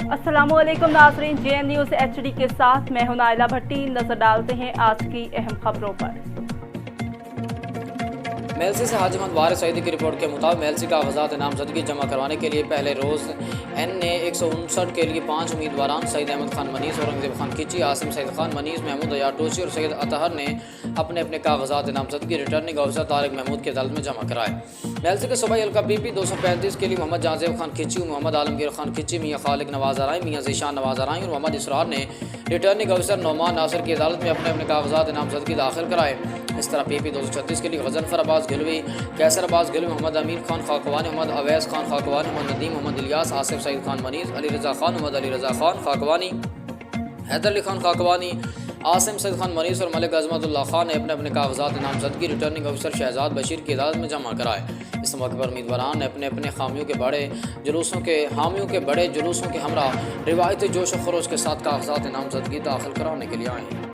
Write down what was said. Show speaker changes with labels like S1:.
S1: अस्सलाम वालेकुम नाज़रीन, JN न्यूज़ HD के साथ मैं हूं नाइला भट्टी। नजर डालते हैं आज की अहम खबरों पर।
S2: मेलसी से हाजी मोहम्मद वारिस सईदी की रिपोर्ट के मुताबिक मेलसी का कागजात नामजदगी जमा करवाने के लिए पहले रोज़ एन ने 159 के लिए 5 उम्मीदवार सईद अहमद खान मनीस, औरंगजेब खान खिची, आसिम सईद खान मनीस, महमूद अयार टोसी और सैयद अतहर ने अपने अपने कागजात नामजदगी रिटर्निंग ऑफिसर तारिक महमूद की अदालत में जमा कराए। मेलसी के सूबाई हल्का PP 235 के लिए मोहम्मद जहांजेब खान खिची, मोहम्मद आलमगीर खान खिची, मियाँ खालिक नवाज आराई, मियाँ ज़ीशान नवाज आराई और मोहम्मद इसरार ने रिटर्निंग ऑफिसर नौमान नासिर की अदालत में अपने अपने कागजात नामजदगी दाखिल कराए। इस तरह PP 236 के लिए गजनफर अब्बास गिलवी, कैसर अब्बास गिलवी, मोहम्मद अमीर खान खाकवानी, मोहम्मद अवैस खान खाकवानी, मोहम्मद नदीम, मोहम्मद इलियास, आसिफ सईद खान मनीस, अली रज़ा खान, मोहम्मद अली रज़ा खान खाकवानी, हैदर अली खान खाकवानी, आसिम सईद खान मनीस और मलिक अजमतुल्लाह खान ने अपने अपने कागजात नामजदगी रिटर्निंग ऑफिसर शहजाद बशीर की अदालत में जमा कराए। इस मौके पर उम्मीदवारान ने अपने अपने हामियों के बड़े जुलूसों के हमरा रिवायती जोश व खरोश के साथ कागजात नामजदगी दाखिल कराने के लिए आए।